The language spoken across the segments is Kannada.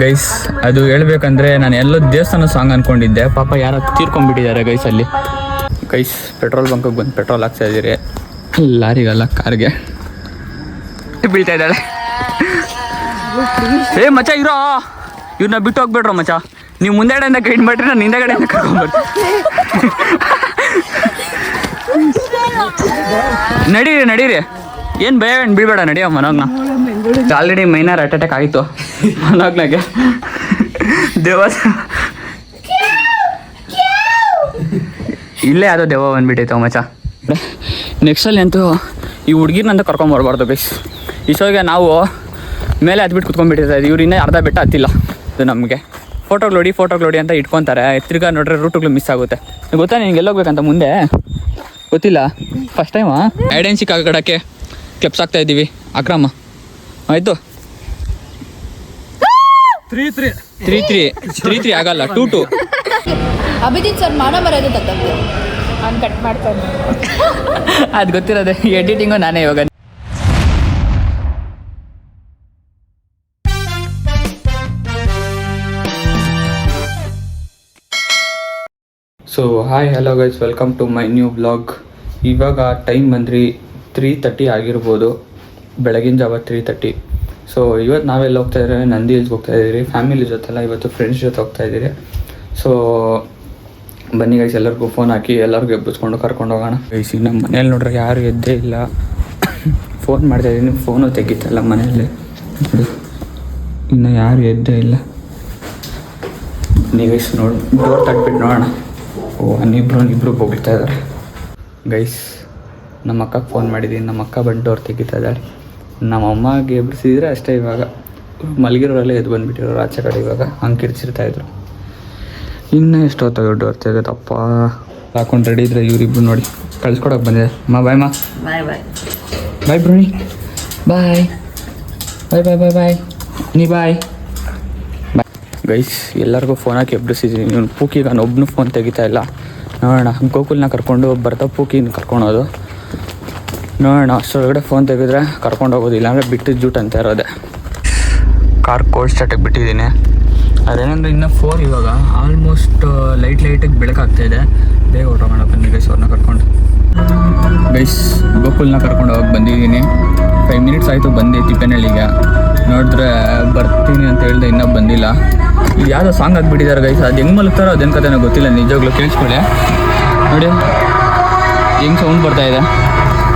ಗೈಸ್ ಅದು ಹೇಳ್ಬೇಕಂದ್ರೆ ನಾನು ಎಲ್ಲೋ ದೇವಸ್ಥಾನ ಸಾಂಗ್ ಅನ್ಕೊಂಡಿದ್ದೆ, ಪಾಪ ಯಾರೋ ತೀರ್ಕೊಂಡ್ಬಿಟ್ಟಿದ್ದಾರೆ ಗೈಸ್ ಅಲ್ಲಿ. ಗೈಸ್ ಪೆಟ್ರೋಲ್ ಬಂಕಿಗೆ ಬಂದು ಪೆಟ್ರೋಲ್ ಹಾಕ್ತಾ ಇದ್ದೀರಿ, ಲಾರಿಗಲ್ಲ ಕಾರ್ಗೆ. ಬೀಳ್ತಾ ಇದ್ದಾಳೆ. ಏ ಮಚ್ಚ ಇರೋ, ಇವ್ರನ್ನ ಬಿಟ್ಟು ಹೋಗ್ಬೇಡ್ರೋ ಮಚ್ಚ, ನೀವು ಮುಂದೆಗಡೆಯಿಂದ ಗೈಡ್ ಮಾಡ್ರಿ, ನಾನು ಹಿಂದೆಗಡೆಯಿಂದ ಕರ್ಕೊಂಡ್ಬರ್ತೀನಿ. ನಡೀರಿ ನಡೀರಿ, ಏನು ಭಯ ಏನು ಬೀಳ್ಬೇಡ, ನಡಿಯೋ Manogna. Already minor heart attack ಆಯಿತು ಮನೋಗ್ನಾಗೆ. ದೇವಸ್ಥಾನ ಇಲ್ಲೇ ಯಾವುದೋ ದೆವ್ವ ಬಂದ್ಬಿಟ್ಟೈತೆ ಮಚ್ಚ. ನೆಕ್ಸ್ಟಲ್ಲಿ ಅಂತೂ ಈ ಹುಡುಗಿರ್ನಂತ ಕರ್ಕೊಂಬರ್ಬಾರ್ದು ಗೈಸ್. ಇಷ್ಟೊಗೆ ನಾವು ಮೇಲೆ ಹತ್ಬಿಟ್ಟು ಕುತ್ಕೊಂಡ್ಬಿಟ್ಟಿರ್ತಾರೆ, ಇವ್ರು ಇನ್ನೂ ಅರ್ಧ ಬೆಟ್ಟ ಹತ್ತಿಲ್ಲ. ಇದು ನಮಗೆ ಫೋಟೋಗಳು ನೋಡಿ ಅಂತ ಇಟ್ಕೊತಾರೆ, ತಿರ್ಗಾ ನೋಡ್ರೆ ರೂಟುಗಳು ಮಿಸ್ ಆಗುತ್ತೆ. ಗೊತ್ತಾ ನಿಂಗೆ ಎಲ್ಲೋಗ್ಬೇಕಂತ ಮುಂದೆ ಗೊತ್ತಿಲ್ಲ. ಫಸ್ಟ್ ಟೈಮಾ ಐಡೆನ್ಸಿ ಕಾಗಡಕ್ಕೆ ಕ್ಲಿಪ್ಸ್ ಆಗ್ತಾ ಇದ್ದೀವಿ. ಅಕ್ರಮ ಆಯಿತು. 3-3 ಆಗಲ್ಲ, 2-2. ಅಭಿಜಿತ್ ಸರ್ ಮಾಡೋ ಬರೋದು ತಪ್ಪು, ಅವ್ನು ಕಟ್ ಮಾಡ್ತಾನೆ. ಅದು ಗೊತ್ತಿರೋದೆ, ಎಡಿಟಿಂಗು ನಾನೇ ಇವಾಗ. So hi hello guys, welcome to my new blog. ಇವಾಗ ಟೈಮ್ ಬಂದ್ರಿ 3:30 ಆಗಿರ್ಬೋದು, ಬೆಳಗಿನ ಜಾವ 3:30. ಸೊ ಇವತ್ತು ನಾವೆಲ್ಲ ಹೋಗ್ತಾ ಇದ್ದೀರಿ, ನಂದಿ ಹಿಲ್ಸ್ಗೆ ಹೋಗ್ತಾ ಇದ್ದೀರಿ, ಫ್ಯಾಮಿಲಿ ಜೊತೆಲ್ಲ. ಇವತ್ತು ಫ್ರೆಂಡ್ಸ್ ಜೊತೆ ಹೋಗ್ತಾ ಇದ್ದೀರಿ. ಸೊ ಬನ್ನಿ ಗೈಸ್, ಎಲ್ಲರಿಗೂ ಫೋನ್ ಹಾಕಿ ಎಲ್ಲರಿಗೂ ಎಬ್ಬಿಸ್ಕೊಂಡು ಕರ್ಕೊಂಡು ಹೋಗೋಣ. ಗೈಸ್ ಈಗ ನಮ್ಮ ಮನೇಲಿ ನೋಡ್ರೆ ಯಾರು ಎದ್ದೇ ಇಲ್ಲ. ಫೋನ್ ಮಾಡ್ತಾಯಿದ್ದೀನಿ, ಫೋನು ತೆಗಿತಲ್ಲ ಮನೆಯಲ್ಲಿ. ಇನ್ನು ಯಾರು ಎದ್ದೇ ಇಲ್ಲ. ನೀವು ಗೈಸ್ ನೋಡಿ, ಡೋರ್ ತಟ್ಬಿಟ್ಟು ನೋಡೋಣ. ಓ ಇಬ್ಬರು ಹೋಗ್ತಾ ಇದ್ದಾರೆ ಗೈಸ್. ನಮ್ಮ ಅಕ್ಕಗೆ ಫೋನ್ ಮಾಡಿದ್ದೀನಿ, ನಮ್ಮ ಅಕ್ಕ ಬಂದು ಡೋರ್ ತೆಗಿತಾ ಇದ್ದಾಳೆ. ನಮ್ಮ ಅಮ್ಮಗೆ ಎಬ್ಬಿಸಿದ್ರೆ ಅಷ್ಟೇ. ಇವಾಗ ಮಲಗಿರೋರೆಲ್ಲ ಎದ್ದು ಬಂದುಬಿಟ್ಟಿರೋರು ಆಚೆ ಕಡೆ. ಇವಾಗ ಹಂಗೆ ಕಿರ್ಚಿರ್ತಾಯಿದ್ರು. ಇನ್ನೂ ಎಷ್ಟೊತ್ತಾಗ ಡೋರ್ ತೆಗೆದಪ್ಪ. ಹಾಕೊಂಡು ರೆಡಿ ಇದ್ರೆ ಇವರಿಬ್ರು ನೋಡಿ ಕಳ್ಸ್ಕೊಡೋಕೆ ಬಂದಿದೆ. ಬಾಯ್ ಬಾಯ್ ಬ್ರೋನಿ, ಬಾಯ್ ನೀ ಬಾಯ್ ಗೈಸ್. ಎಲ್ಲರಿಗೂ ಫೋನ್ ಹಾಕಿ ಎಬ್ಬಿಸಿದ್ದೀನಿ. ಇವನು ಪೂಕಿಗೆ ನಾನು ಒಬ್ಬನು ಫೋನ್ ತೆಗಿತಾ ಇಲ್ಲ. ನೋಡೋಣ, ಗೋಕುಲ್ನ ಕರ್ಕೊಂಡು ಬರ್ತಾ ಪೂಕಿನ ಕರ್ಕೊಳೋದು. ನೋಡೋಣ, ಅಷ್ಟೊಳಗಡೆ ಫೋನ್ ತೆಗೆದ್ರೆ ಕರ್ಕೊಂಡು ಹೋಗೋದು, ಇಲ್ಲಾಂದರೆ ಬಿಟ್ಟು ಜೂಟ್ ಅಂತ ಇರೋದೆ. ಕಾರ್ ಕೋಲ್ಡ್ ಸ್ಟಾರ್ಟಿಗೆ ಬಿಟ್ಟಿದ್ದೀನಿ. ಅದೇನಂದ್ರೆ ಇನ್ನೂ 4 ಇವಾಗ ಆಲ್ಮೋಸ್ಟ್ ಲೈಟಿಗೆ ಬೆಳಕಾಗ್ತಾಯಿದೆ. ಬೇಗ ಹೊರಟೋಗೋಣ ಬನ್ನಿ ಗೈಸ್, ಅವ್ರನ್ನ ಕರ್ಕೊಂಡು. ಗೈಸ್ ಗೋಕುಲ್ನ ಕರ್ಕೊಂಡು ಹೋಗಿ ಬಂದಿದ್ದೀನಿ. 5 ಮಿನಿಟ್ಸ್ ಆಯಿತು ಬಂದು ತಿಪ್ಪೇನಹಳ್ಳಿಗೆ. ನೋಡಿದ್ರೆ ಬರ್ತೀನಿ ಅಂತ ಹೇಳಿದೆ, ಇನ್ನೂ ಬಂದಿಲ್ಲ. ಇದು ಯಾವುದೋ ಸಾಂಗ್ ಹಾಕ್ಬಿಟ್ಟಿದ್ದಾರೆ ಗೈಸ್. ಅದು ಹೆಂಗೆ ಮಲಗ್ತಾರೋ ಅದೇನು ಕಥೆನೋ ಗೊತ್ತಿಲ್ಲ, ನಿಜವಾಗ್ಲೂ ಕೇಳಿಸ್ಕೊಳ್ಳಿ. ನೋಡಿ ಹೆಂಗೆ ಸೌಂಡ್ ಬರ್ತಾಯಿದೆ.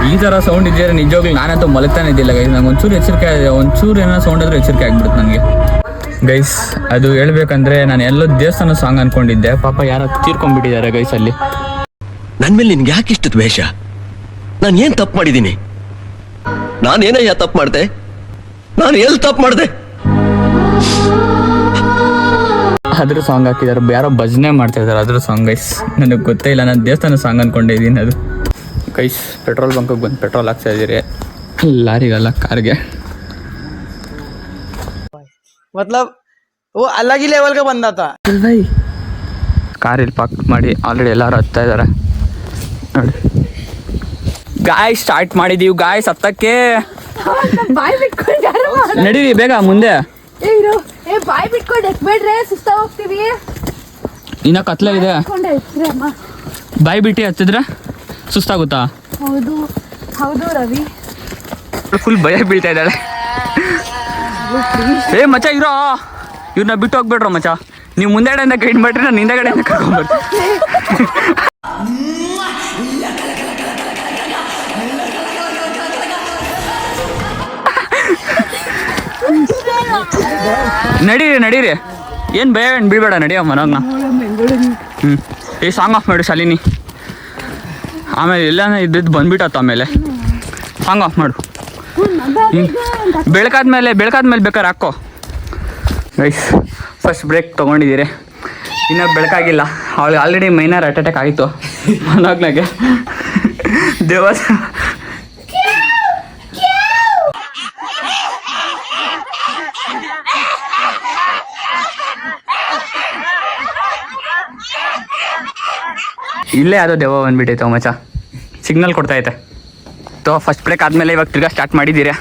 ಈ ಥರ ಸೌಂಡ್ ಇದ್ದರೆ ನಿಜವಾಗ್ಲೂ ನಾನಂತೂ ಮಲಗ್ತಾನೆ ಇದ್ದಿಲ್ಲ ಗೈಸ್. ನಂಗೆ ಒಂಚೂರು ಎಚ್ಚರಿಕೆ ಆಗಿದೆ, ಒಂಚೂರು ಏನೋ ಸೌಂಡ್ ಆದರೂ ಎಚ್ಚರಿಕೆ ಆಗಿಬಿಡುತ್ತೆ ನನಗೆ ಗೈಸ್. ಅದು ಹೇಳ್ಬೇಕಂದ್ರೆ ನಾನು ಎಲ್ಲೋ ದೇವಸ್ಥಾನ ಸಾಂಗ್ ಅನ್ಕೊಂಡಿದ್ದೆ, ಪಾಪ ಯಾರೋ ತೀರ್ಕೊಂಡ್ಬಿಟ್ಟಿದ್ದಾರೆ ಗೈಸ್ ಅಲ್ಲಿ. ನನ್ನ ಮೇಲೆ ನಿನ್ಗೆ ಯಾಕೆ ಇಷ್ಟು ದ್ವೇಷ? ನಾನು ಏನು ತಪ್ಪು ಮಾಡಿದ್ದೀನಿ? ನಾನೇನಯ್ಯ ತಪ್ಪು ಮಾಡಿದೆ? ನಾನು ಎಲ್ಲಿ ತಪ್ಪು ಮಾಡಿದೆ? ಅದ್ರ ಸಾಂಗ್ ಹಾಕಿದ್ದಾರೆ, ಯಾರೋ ಭಜನೆ ಮಾಡ್ತಾ ಇದ್ದಾರೆ ಅದ್ರ ಸಾಂಗ್ ಗೈಸ್. ನನಗೆ ಗೊತ್ತೇ ಇಲ್ಲ, ನಾನು ದೇವಸ್ಥಾನ ಸಾಂಗ್ ಅನ್ಕೊಂಡಿದ್ದೀನಿ ಅದು ಗೈಸ್. ಪೆಟ್ರೋಲ್ ಬಂಕಿಗೆ ಬಂದು ಪೆಟ್ರೋಲ್ ಹಾಕ್ತಾ ಇದ್ದೀರಿ, ಲಾರಿಗಲ್ಲ ಕಾರ್ಗೆ. मतलब वो अलग ही लेवल का बंदा था भाई. ಕಾರ್ ಇಲ್ಲಿ ಪಾರ್ಕ್ ಮಾಡಿ ಆಲ್ರೆಡಿ ಎಲ್ಲರೂ ಹತ್ತಾ ಇದ್ದಾರೆ ನೋಡಿ. ಗಾಯ್ ಸ್ಟಾರ್ಟ್ ಮಾಡಿದೀವಿ ಗಾಯ್ಸ್, ಹತ್ತಕ್ಕೆ ನಡೀರಿ ಬೇಗ ಮುಂದೆ. ಬಾಯ್ ಬಿಟ್ಕೊಂಡು ಎಕ್ಬೇಡ್ರೆ, ಸುಸ್ತಾ ಹೋಗ್ತೀವಿ. ಇನ್ನ ಕತ್ಲೆ ಇದೆ, ಬಾಯ್ ಬಿಟ್ಟು ಹತ್ತಿದ್ರೆ ಸುಸ್ತಾಗುತ್ತಾ? ಹೌದು ರವಿ. ಫುಲ್ ಭಯ ಬೀಳ್ತಾ ಇದ್ದಾಳೆ. ಏ ಮಚ್ಚ ಇರೋ, ಇವ್ರನ್ನ ಬಿಟ್ಟು ಹೋಗ್ಬೇಡ್ರೋ ಮಚ್ಚ, ನೀವು ಮುಂದೆಗಡೆಯಿಂದ ಗೈಡ್ ಮಾಡ್ರಿ, ನಾನು ಹಿಂದೆಗಡೆಯಿಂದ ಕರ್ಕೊಂಡ್ಬರ್ತೀನಿ. ನಡೀರಿ, ಏನು ಭಯ ಏನು ಬೀಳ್ಬೇಡ, ನಡಿಯೋ ಮನೋಗ್ನ. ಈ ಸಾಂಗ್ ಆಫ್ ಮಾಡು ಶಾಲಿನಿ. ಆಮೇಲೆ ಎಲ್ಲಾನ ಇದ್ದಿದ್ದು ಬಂದ್ಬಿಟ್ಟತ್ತ. ಆಮೇಲೆ ಸಾಂಗ್ ಆಫ್ ಮಾಡು. ಬೆಳಕಾದ್ಮೇಲೆ ಬೇಕಾದ್ರೆ ಹಾಕೋ ಗೈಸ್. ಫಸ್ಟ್ ಬ್ರೇಕ್ ತೊಗೊಂಡಿದ್ದೀರಿ, ಇನ್ನೂ ಬೆಳಕಾಗಿಲ್ಲ. ಅವಳಿಗೆ ಆಲ್ರೆಡಿ ಮೈನರ್ ಹಾರ್ಟ್ ಅಟ್ಯಾಕ್ ಆಯಿತು ಮನೋಗ್ನಾಗೆ. ದೇವಸ್ಥಾನ ಇಲ್ಲೇ ಯಾವುದೋ ದೆವ್ವ ಬಂದ್ಬಿಟ್ಟೈತೆ ಮಚ್ಚ, ಸಿಗ್ನಲ್ ಕೊಡ್ತಾಯಿದೆ. ತೋ ಫಸ್ಟ್ ಬ್ರೇಕ್ ಆದಮೇಲೆ ಇವಾಗ ತಿರ್ಗಾ ಸ್ಟಾರ್ಟ್ ಮಾಡಿದ್ದೀರಾ.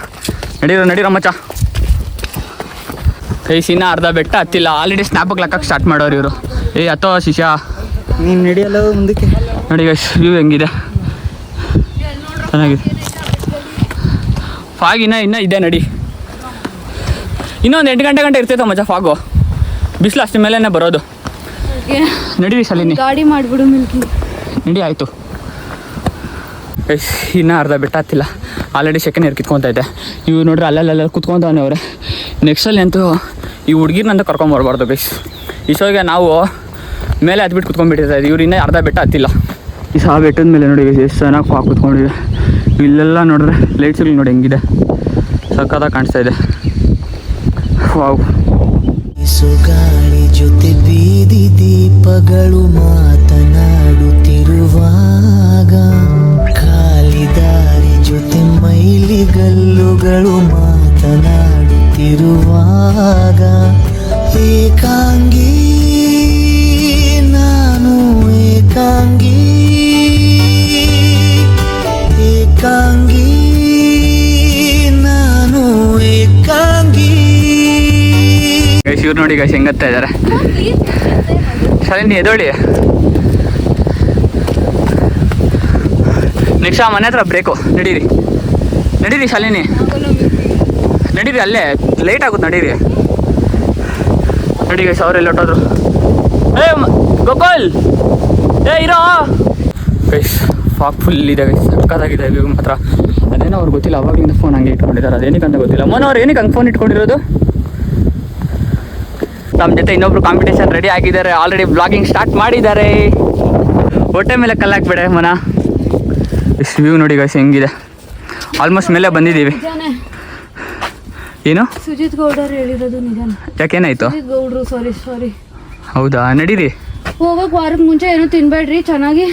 ನಡೀರೋ ಮಚ್ಚ. ಇನ್ನ ಅರ್ಧ ಬೆಟ್ಟ ಹತ್ತಿಲ್ಲ, ಆಲ್ರೆಡಿ ಸ್ನ್ಯಾಪಿಗೆ ಲೆಕ್ಕಕ್ಕೆ ಸ್ಟಾರ್ಟ್ ಮಾಡೋರು ಇವರು. ಹತ್ತೋ ಶಿಷ್ಯ ನೀನು ನಡೆಯಲ್ಲ ಮುಂದಕ್ಕೆ. ನೋಡಿ ಗೈಸ್ ವ್ಯೂ ಹೆಂಗಿದೆ, ಚೆನ್ನಾಗಿದೆ. ಫಾಗ್ ಇನ್ನ ಇದೆ ನಡಿ. ಇನ್ನೊಂದು 8 ಗಂಟೆ ಇರ್ತೈತೆ ಮಚ್ಚ ಫಾಗು. ಬಿಸಿಲು ಅಷ್ಟು ಮೇಲೇ ಬರೋದು. ನಡೀರಿ ಸಲಿನಿ, ಗಾಡಿ ಮಾಡಿಬಿಡು ಮಿಲ್ಕಿ. ನಡಿ ಆಯಿತು. ಇನ್ನೂ ಅರ್ಧ ಬೆಟ್ಟ ಹತ್ತಿಲ್ಲ, ಆಲ್ರೆಡಿ ಸೆಕೆಂಡ್ ಇಯರ್ ಕಿತ್ಕೊತಾ ಇದೆ. ಇವು ನೋಡ್ರಿ ಅಲ್ಲೆಲ್ಲ ಕುತ್ಕೊತಾವನೆ ಅವ್ರೆ. ನೆಕ್ಸ್ಟಲ್ಲಿ ಅಂತೂ ಈ ಹುಡುಗಿರ್ನಂತ ಕರ್ಕೊಂಬರ್ಬಾರ್ದು ಗೈಸ್. ಇಷ್ಟೊಗೆ ನಾವು ಮೇಲೆ ಹತ್ಬಿಟ್ಟು ಕುತ್ಕೊಂಡ್ಬಿಟ್ಟಿರ್ತಾ ಇವ್ರು ಇನ್ನೂ ಅರ್ಧ ಬೆಟ್ಟ ಹತ್ತಿಲ್ಲ. ಈ ಸಹ ಬೆಟ್ಟದ ಮೇಲೆ ನೋಡಿ ಗೈಸ್ ಎಷ್ಟು ಚೆನ್ನಾಗಿ ಫಾಗ್ ಕುತ್ಕೊಂಡಿದೆ. ಇಲ್ಲೆಲ್ಲ ನೋಡಿದ್ರೆ ಲೈಟ್ಸ್ಗಳು ನೋಡಿ ಹೆಂಗಿದೆ, ಸಕ್ಕತ್ತಾಗಿ ಕಾಣಿಸ್ತಾ ಇದೆ. ವಾವ್. ಗಾಳಿ ಜೊತೆ ಬೀದಿ ದೀಪಗಳು ಮಾತನಾಡುತ್ತಿರುವಾಗ, ಖಾಲಿ ಜೊತೆ ಮೈಲಿಗಲ್ಲುಗಳು ಮಾತನಾಡುತ್ತಿರುವಾಗ, ಏಕಾಂಗಿ ನಾನು ಏಕಾಂಗಿ, ಏಕಾಂಗಿ ನಾನು ಏಕಾಂಗಿ. ಗೈಸ್ ಇವ್ರು ನೋಡಿ ಗೈಸ್ ಹೆಂಗತ್ತಾ ಇದ್ದಾರೆ. ಶಾಲಿನಿ ಎದೋಳಿ, ನೆಕ್ಸ್ಟ್ ಆ ಮನೆ ಹತ್ರ ಬ್ರೇಕು. ನಡೀರಿ ಶಾಲಿನಿ, ನಡೀರಿ, ಅಲ್ಲೇ ಲೇಟ್ ಆಗುತ್ತೆ. ನಡಿ ಗೈಸ್ ಅವರೆಲ್ಲ ಹೊಟ್ಟೋದ್ರು. ಗೋಕುಲ್ ಇರೋ ಗೈಸ್. ಫಾಗ್ ಫುಲ್ ಇದೆ ಗೈಸ್, ಸಕ್ಕತ್ತಾಗಿದೆ ವ್ಯೂ ಮಾತ್ರ. ಅದೇನೋ ಅವ್ರಿಗೆ ಗೊತ್ತಿಲ್ಲ, ಅವಾಗಲಿಂದ ಫೋನ್ ಹಂಗೆ ಇಟ್ಕೊಂಡಿದ್ದಾರೆ. ಅದೇನಕ್ಕೆ ಅಂತ ಗೊತ್ತಿಲ್ಲ. ಅವ್ರು ಏನಕ್ಕೆ ಹಂಗೆ ಫೋನ್ ಇಟ್ಕೊಂಡಿರೋದು? ನಮ್ಮ ಜೊತೆ ಇನ್ನೊಬ್ರು ಕಾಂಪಿಟೇಷನ್ ರೆಡಿ ಆಗಿದ್ದಾರೆ, ಆಲ್ರೆಡಿ ಬ್ಲಾಗಿಂಗ್ ಸ್ಟಾರ್ಟ್ ಮಾಡಿದ್ದಾರೆ. ಹೊಟ್ಟೆ ಮೇಲೆ ಕಲ್ಲಾಕ್ಬೇಡ ಮನ. ಇಷ್ಟು ವ್ಯೂ ನೋಡಿ ಗೈಸ್ ಹೆಂಗಿದೆ. ಆಲ್ಮೋಸ್ಟ್ ಮೇಲೆ ಬಂದಿದ್ದೀವಿ. ಏನು ಸುಜಿತ್ ಗೌಡರು ಹೇಳಿರೋದು ನಿಜಾನ? ಯಾಕೇನಾಯ್ತು? ಗೌಡ್ರು ಸಾರಿ. ಹೌದಾ, ನಡೀರಿ. ಹೋಗೋಕೆ ವಾರಕ್ಕೆ ಮುಂಚೆ ಏನೂ ತಿನ್ಬೇಡ್ರಿ, ಚೆನ್ನಾಗಿ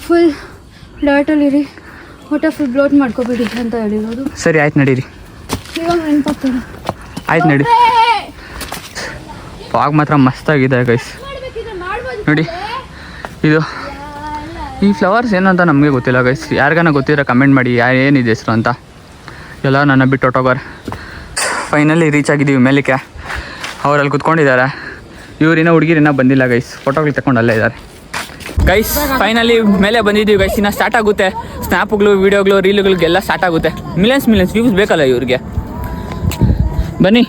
ಫುಲ್ ಡಯಟಲ್ಲಿರಿ, ಹೊಟ್ಟೆ ಫುಲ್ ಬ್ಲೋಟ್ ಮಾಡ್ಕೋಬೇಡಿ ಅಂತ ಹೇಳಿರೋದು. ಸರಿ ಆಯ್ತು, ನಡೀರಿ. ಇವಾಗ ನೆನಪಾಗ್ತದೆ. ಆಯ್ತು ನಡಿ. ಫಾಗ್ ಮಾತ್ರ ಮಸ್ತಾಗಿದೆ ಗೈಸ್. ನೋಡಿ ಇದು ಈ ಫ್ಲವರ್ಸ್ ಏನಂತ ನಮಗೆ ಗೊತ್ತಿಲ್ಲ ಗೈಸ್. ಯಾರಿಗಾನ ಗೊತ್ತಿದ್ರೆ ಕಮೆಂಟ್ ಮಾಡಿ ಏನಿದೆ ಹೆಸರು ಅಂತ. ಎಲ್ಲ ನನ್ನ ಬಿಟ್ಟು ಹೊಟ್ಟೋಗಾರೆ. ಫೈನಲಿ ರೀಚ್ ಆಗಿದ್ದೀವಿ ಮೇಲಕ್ಕೆ. ಅವರಲ್ಲಿ ಕುತ್ಕೊಂಡಿದ್ದಾರೆ. ಇವ್ರಿನ್ನ ಹುಡುಗಿರಿನ್ನ ಬಂದಿಲ್ಲ ಗೈಸ್, ಫೋಟೋಗಳು ತಗೊಂಡು ಅಲ್ಲೇ ಇದ್ದಾರೆ ಗೈಸ್. ಫೈನಲಿ ಮೇಲೆ ಬಂದಿದ್ದೀವಿ ಗೈಸ್. ಇನ್ನು ಸ್ಟಾರ್ಟ್ ಆಗುತ್ತೆ ಸ್ನ್ಯಾಪ್ಗಳು, ವೀಡಿಯೋಗಳು, ರೀಲ್ಗಳಿಗೆಲ್ಲ ಸ್ಟಾರ್ಟ್ ಆಗುತ್ತೆ. ಮಿಲಿಯನ್ಸ್ ವ್ಯೂಸ್ ಬೇಕಲ್ಲ ಇವ್ರಿಗೆ. ಬನ್ನಿ.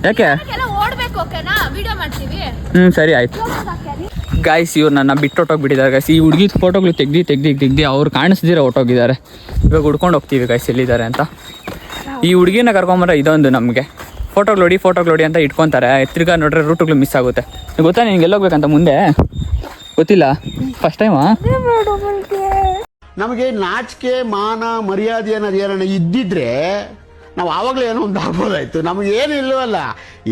ಯಾಕೆ? ಸರಿ ಆಯ್ತು ಗಾಯ್ಸ್. ಇವ್ರು ನನ್ನ ಬಿಟ್ಟು ಹೊಟ್ಟೋಗ್ಬಿಟ್ಟಿದ್ದಾರೆ ಗೈಸ್. ಈ ಹುಡುಗಿದ ಫೋಟೋಗಳು ತೆಗ್ದು ಅವ್ರು ಕಾಣಿಸ್ದಿರ ಹೊಟ್ಟೋಗಿದ್ದಾರೆ. ಇವಾಗ ಹುಡ್ಕೊಂಡು ಹೋಗ್ತೀವಿ ಗೈಸ್ ಎಲ್ಲಿದ್ದಾರೆ ಅಂತ. ಈ ಹುಡುಗಿನ ಕರ್ಕೊಂಬಂದ್ರೆ ಇದೊಂದು ನಮಗೆ ಫೋಟೋಗಳು ಹೊಡಿ ಅಂತ ಇಟ್ಕೊತಾರೆ. ತಿರ್ಗಾ ನೋಡ್ರೆ ರೂಟುಗಳು ಮಿಸ್ ಆಗುತ್ತೆ. ಗೊತ್ತಾ ನಿನ್ಗೆ ಎಲ್ಲೋಗ್ಬೇಕಂತ ಮುಂದೆ? ಗೊತ್ತಿಲ್ಲ, ಫಸ್ಟ್ ಟೈಮಾ? ನಮಗೆ ನಾಚಿಕೆ ಮಾನ ಮರ್ಯಾದೆ ಅನ್ನೋದು ಏನೋ ಇದ್ದಿದ್ರೆ ನಾವು ಆವಾಗಲೇ ಏನೋ ಒಂದು ಆಗ್ಬೋದಾಯ್ತು. ನಮಗೇನು ಇಲ್ಲವಲ್ಲ,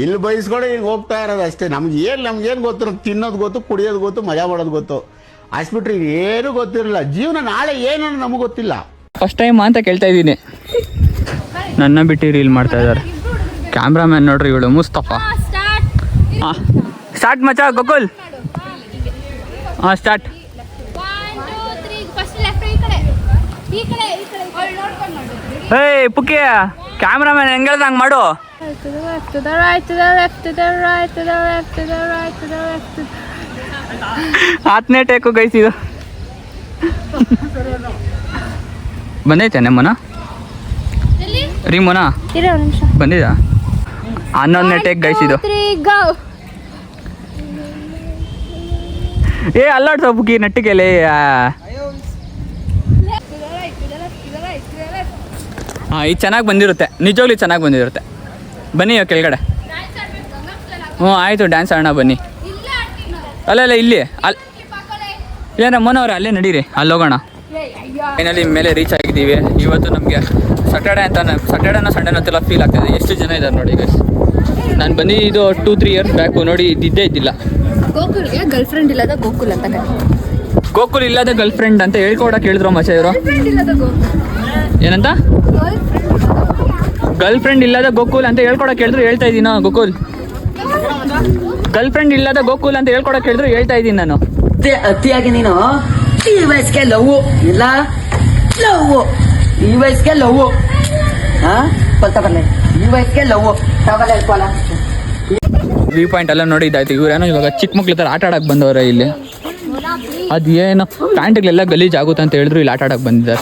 ಇಲ್ಲಿ ಬಯಸ್ಕೊಂಡು ಹಿಂಗೆ ಹೋಗ್ತಾ ಇರೋದು ಅಷ್ಟೇ. ನಮ್ಗೇನು ಗೊತ್ತಿರೋದು, ತಿನ್ನೋದು ಗೊತ್ತು, ಕುಡಿಯೋದು ಗೊತ್ತು, ಮಜಾ ಮಾಡೋದು ಗೊತ್ತು. ಅಷ್ಟ್ಬಿಟ್ರೆ ಏನು ಗೊತ್ತಿರಲಿಲ್ಲ. ಜೀವನ ನಾಳೆ ಏನು ನಮಗೆ ಗೊತ್ತಿಲ್ಲ. ಫಸ್ಟ್ ಟೈಮ್ ಅಂತ ಕೇಳ್ತಾ ಇದ್ದೀನಿ. ನನ್ನ ಬಿಟ್ಟು ರೀಲ್ ಮಾಡ್ತಾ ಇದ್ದಾರೆ. ಕ್ಯಾಮ್ರಾಮ್ಯಾನ್ ನೋಡ್ರಿ ಇವಳು ಮುಸ್ತಫಾ. ಹಾಂ ಸ್ಟಾರ್ಟ್ ಮಚ್ಚ. ಗೋಕುಲ್ ಹಾಂ ಸ್ಟಾರ್ಟ್. ಹೇ ಪುಕ್ಕೆ, ಕ್ಯಾಮ್ರಾಮ್ಯಾನ್ ಹೆಂಗೆ ಹೇಳ್ದ ಹಂಗೆ ಮಾಡು. ಹತ್ತನೇ ಟೇಕು ಗೈಸ್ ಇದು. ಬಂದೈತೆ ಮೊನ ರೀ ಮೊನ ಬಂದಿದ? 11ನೇ ಟೇಕ್ ಗೈಸ್ ಇದು. ಅಲ್ಲಾಡ್ಸೋ ಬುಕ್ಕಿ ನಟ್ಟಿಗೆಲೆ. ಹಾಂ ಇದು ಚೆನ್ನಾಗಿ ಬಂದಿರುತ್ತೆ, ನಿಜವಾಗ್ಲೂ ಚೆನ್ನಾಗಿ ಬಂದಿರುತ್ತೆ. ಬನ್ನಿ ಕೆಳಗಡೆ. ಆಯಿತು, ಡ್ಯಾನ್ಸ್ ಆಡೋಣ ಬನ್ನಿ. ಅಲ್ಲ ಇಲ್ಲಿ ಏನ ಮೋನವ್ರೆ, ಅಲ್ಲೇ ನಡೀರಿ, ಅಲ್ಲಿ ಹೋಗೋಣ. ಫೈನಲಿ ಮೇಲೆ ರೀಚ್ ಆಗಿದ್ದೀವಿ. ಇವತ್ತು ನಮಗೆ ಸ್ಯಾಟರ್ಡೇನ ಸಂಡೇನ ಅಂತೆಲ್ಲ ಫೀಲ್ ಆಗ್ತಾಯಿದೆ. ಎಷ್ಟು ಜನ ಇದ್ದಾರೆ ನೋಡಿ ಗೈಸ್. ನಾನು ಬಂದಿದ್ದು 2-3 ಇಯರ್ಸ್ ಬ್ಯಾಕು. ನೋಡಿ ಇದ್ದಿದ್ದೇ ಇದ್ದಿಲ್ಲ. ಗೋಕುಲ್ಗೆ ಗರ್ಲ್ ಫ್ರೆಂಡ್ ಇಲ್ಲದ ಗೋಕುಲ್ ಅಂತ. ಗೋಕುಲ್ ಇಲ್ಲದ ಗರ್ಲ್ ಫ್ರೆಂಡ್ ಅಂತ ಹೇಳ್ಕೊಡಕ್ಕೆ ಹೇಳಿದ್ರು ಮಚ್ಚ ಇವರು. ಏನಂತ? ಗರ್ಲ್ ಫ್ರೆಂಡ್ ಇಲ್ಲದ ಗೋಕುಲ್ ಅಂತ ಹೇಳ್ಕೊಡಕ್ಕೆ ಹೇಳಿದ್ರು, ಹೇಳ್ತಾ ಇದ್ದೀನ ಗೋಕುಲ್. ಗರ್ಲ್ ಫ್ರೆಂಡ್ ಇಲ್ಲದ ಗೋಕುಲ್ ಅಂತ ಹೇಳ್ಕೊಡಕ್ಕೆ ಹೇಳಿದ್ರು, ಹೇಳ್ತಾ ಇದ್ದೀನಿ ನಾನು. ಅತಿಯಾಗಿ ನೀನು ಈ ವಯಸ್ಸಿಗೆ ಲವ್ ಇಲ್ಲ, ಲವ್ ಈ ವಯಸ್ಸಿಗೆ ಲವ್ ವ್ಯೂ ಪಾಯಿಂಟ್ ಎಲ್ಲ ನೋಡಿ ಇದಾಯ್ತು. ಇವ್ರೇನೋ ಇವಾಗ ಚಿಕ್ಕ ಮಕ್ಳ ಥರ ಆಟ ಆಡಕ್ಕೆ ಬಂದವ್ರೆ ಇಲ್ಲಿ. ಅದು ಏನು ಪ್ಯಾಂಟ್ಗಳೆಲ್ಲ ಗಲೀಜ್ ಆಗುತ್ತೆ ಅಂತ ಹೇಳಿದ್ರು ಇಲ್ಲಿ ಆಟ ಆಡಕ್ಕೆ ಬಂದಿದ್ದಾರೆ.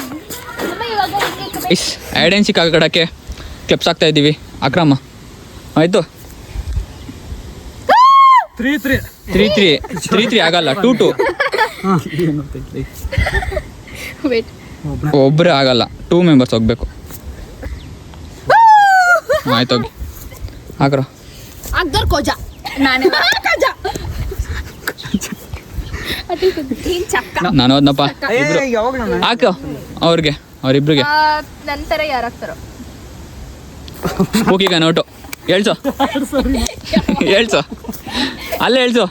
ಐಡ್ ಆ್ಯಂಡ್ ಸಿಕ್ ಆಡೋಕ್ಕೆ ಕ್ಲಿಪ್ಸ್ ಆಗ್ತಾ ಇದ್ದೀವಿ. ಅಕ್ರಮ ಆಯಿತು. 3-3 ಆಗಲ್ಲ, 2-2 ಒಬ್ಬರೇ ಆಗಲ್ಲ, 2 ಮೆಂಬರ್ಸ್ ಹೋಗ್ಬೇಕು. ಆಯ್ತು ಹೋಗಿ ಹಾಕ್ರ. ನಾನು ಹೋದ್ನಪ್ಪ. ಹಾಕು ಅವ್ರಿಗೆ, ಅವ್ರಿಬ್ರಿಗೆ. ನಂತರ ಯಾರಾಗ್ತಾರೋ ಹೋಗಿಗ ನೋಟು ಹೇಳ್ಸೋ, ಹೇಳ್ಸೋ, ಅಲ್ಲೇ ಹೇಳ್ಸೋ.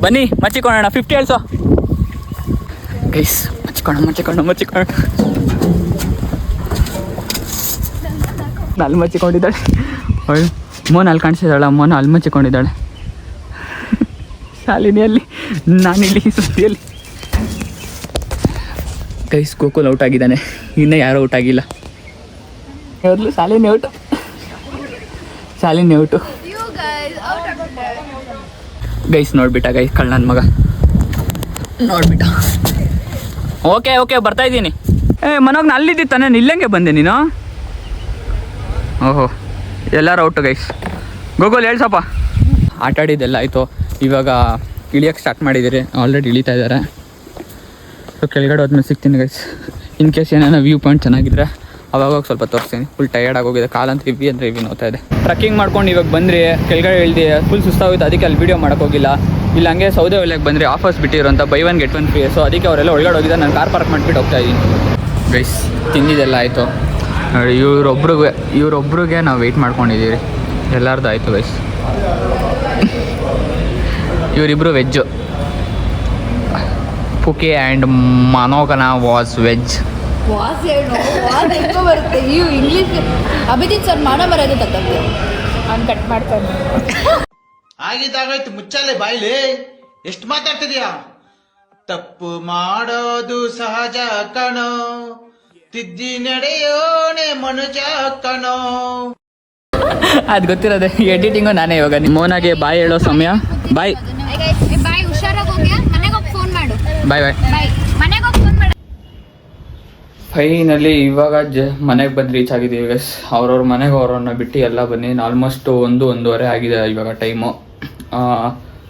ಬನ್ನಿ ಮಚ್ಚಿಕೊಳ್ಳೋಣ. 50 ಹೇಳ್ಸೋ ಗೈಸ್. ಮಚ್ಚಿಕೊಳ್ಳೋಣ. ಅಲ್ಲಿ ಮಚ್ಚಿಕೊಂಡಿದ್ದಾಳೆ. ಮೋನ್ ಅಲ್ಲಿ ಕಾಣಿಸಿದಾಳ. ಮೋನ ಅಲ್ಲಿ ಮಚ್ಚಿಕೊಂಡಿದ್ದಾಳೆ. ಶಾಲಿನಿಯಲ್ಲಿ, ನಾನಿಲ್ಲಿ ಸುದ್ದಿಯಲ್ಲಿ. ಗೈಸ್ ಗೋಕುಲ್ ಔಟ್ ಆಗಿದ್ದಾನೆ. ಇನ್ನೂ ಯಾರೂ ಔಟ್ ಆಗಿಲ್ಲ. ಮೊದಲು ಶಾಲಿನಿ ಔಟು. ಗೈಸ್ ನೋಡ್ಬಿಟ್ಟ ಗೈಸ್, ಕಳ್ಳನ ಮಗ ನೋಡ್ಬಿಟ್ಟ. ಓಕೆ ಬರ್ತಾ ಇದ್ದೀನಿ. ಮನೋಗ್ ಅಲ್ಲಿದ್ದಿ ತಾನೆ, ಇಲ್ಲಂಗೆ ಬಂದೆ ನೀನು. ಓಹೋ ಎಲ್ಲರೂ ಔಟು ಗೈಸ್. ಗೋಗೋಲ್ ಹೇಳ್ಸಪ್ಪ. ಆಟ ಆಡಿದ್ದೆಲ್ಲ ಆಯಿತು. ಇವಾಗ ಇಳಿಯೋಕ್ಕೆ ಸ್ಟಾರ್ಟ್ ಮಾಡಿದ್ದೀರಿ. ಆಲ್ರೆಡಿ ಇಳಿತಾ ಇದ್ದಾರೆ. ಸೊ ಕೆಳಗಡೆ ಹೋದ್ಮೇಲೆ ಸಿಗ್ತೀನಿ ಗೈಸ್. ಇನ್ ಕೇಸ್ ಏನೇನೋ ವ್ಯೂ ಪಾಯಿಂಟ್ ಚೆನ್ನಾಗಿದ್ರೆ ಅವಾಗ ಸ್ವಲ್ಪ ತೋರಿಸ್ತೀನಿ. ಫುಲ್ ಟಯರ್ಡ್ ಆಗೋಗಿದೆ. ಕಾಲಂತ ರಿವಿ ನೋಡ್ತಾ ಇದೆ. ಟ್ರಕ್ಕಿಂಗ್ ಮಾಡ್ಕೊಂಡು ಇವಾಗ ಬಂದ್ರಿ, ಕೆಳಗಡೆ ಇಳ್ದು ಫುಲ್ ಸುಸ್ತಾಗೋಯ್ತು. ಅದಕ್ಕೆ ಅಲ್ಲಿ ವೀಡಿಯೋ ಮಾಡೋಕ್ಕೋಗಿಲ್ಲ. ಇಲ್ಲ ಹಂಗೆ ಸೌದೆ ಒಲೆಗೆ ಬಂದರೆ ಆಫರ್ಸ್ ಬಿಟ್ಟಿರೋಂಥ buy 1 get 1 ಫ್ರೀ. ಸೊ ಅದಕ್ಕೆ ಅವರೆಲ್ಲ ಒಳಗಡೆ ಹೋಗಿದ್ದಾರೆ. ನಾನು ಕಾರ್ ಪಾರ್ಕ್ ಮಾಡಿಬಿಟ್ಟು ಹೋಗ್ತಾ ಇದ್ದೀನಿ ಗೈಸ್. ತಿಂದಿದ್ದೆಲ್ಲ ಆಯಿತು ನೋಡಿ. ಇವ್ರೊಬ್ರಿಗೆ ನಾವು ವೆಯ್ಟ್ ಮಾಡ್ಕೊಂಡಿದ್ದೀವಿ. ಎಲ್ಲರದ್ದು ಆಯಿತು ಗೈಸ್. ಇವರಿಬ್ಬರು ವೆಜ್ಜು. ಪುಕೆ ಆ್ಯಂಡ್ ಮನೋಗನ ವಾಸ್ ವೆಜ್. ಬರುತ್ತೆ ಇಂಗ್ಲೀಷ್. ಅಭಿಜಿತ್ ಸರ್ ಮಾಡೋ ಬರೋದು ತಪ್ಪು. ಅವ್ನು ಕಟ್ ಮಾಡ್ತಾನೆ. ಆಗಿದ್ದಾಗಾಯ್ತು, ಮುಚ್ಚಾಲೆ ಬಾಯ್ಲಿ. ಎಷ್ಟು ಮಾತಾಡ್ತಿದ್ಯಾ? ತಪ್ಪು ಮಾಡೋದು ಸಹಜ ಕಣೋ, ತಿದ್ದಿ ನಡೆಯೋಣೆ ಮನುಜ ಕಣೋ. ಅದು ಗೊತ್ತಿರೋದೆ. ಎಡಿಟಿಂಗು ನಾನೇ. ಇವಾಗ ಮೋನಾಗೆ ಬಾಯ್ ಹೇಳೋ ಸಮಯ. ಬಾಯ್ ಹುಷಾರಾಗಿ ಹೋಗಿ ಮನೆಗೆ ಹೋಗಿ ಫೋನ್ ಮಾಡು. ಬಾಯ್ ಮನೆಗೆ ಹೋಗಿ ಫೋನ್ ಮಾಡು. ಫೈನಲಿ ಇವಾಗ ಮನೆಗೆ ಬಂದು ರೀಚ್ ಆಗಿದ್ದೀವಿ ಗೈಸ್. ಅವ್ರವ್ರ ಮನೆಗೆ ಅವ್ರನ್ನ ಬಿಟ್ಟು ಎಲ್ಲ ಬನ್ನಿ. ಆಲ್ಮೋಸ್ಟ್ 1-1:30 ಆಗಿದೆ ಇವಾಗ ಟೈಮು.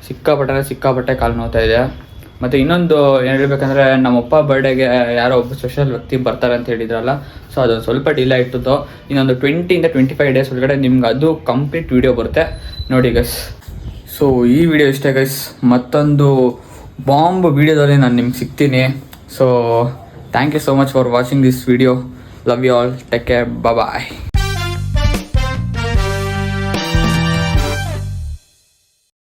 ಸಿಕ್ಕಾಪಟ್ಟೆ ಕಾಲು ನೋವ್ತಾ ಇದೆ. ಮತ್ತು ಇನ್ನೊಂದು ಏನು ಹೇಳ್ಬೇಕಂದ್ರೆ, ನಮ್ಮಪ್ಪ ಬರ್ಡೇಗೆ ಯಾರೋ ಒಬ್ಬ ಸ್ಪೆಷಲ್ ವ್ಯಕ್ತಿ ಬರ್ತಾರೆ ಅಂತ ಹೇಳಿದ್ರಲ್ಲ. ಸೊ ಅದೊಂದು ಸ್ವಲ್ಪ ಡಿಲೇ ಇಟ್ಟಿತ್ತು. ಇನ್ನೊಂದು 20-25 ಡೇಸ್ ಒಳಗಡೆ ನಿಮ್ಗೆ ಅದು ಕಂಪ್ಲೀಟ್ ವೀಡಿಯೋ ಬರುತ್ತೆ ನೋಡಿ ಗೈಸ್. ಸೊ ಈ ವಿಡಿಯೋ ಇಷ್ಟೇ ಗೈಸ್. ಮತ್ತೊಂದು ಬಾಂಬ್ ವಿಡಿಯೋದಲ್ಲಿ ನಾನು ನಿಮ್ಗೆ ಸಿಗ್ತೀನಿ. So thank you so much for watching this video. Love you all. Take care. Bye.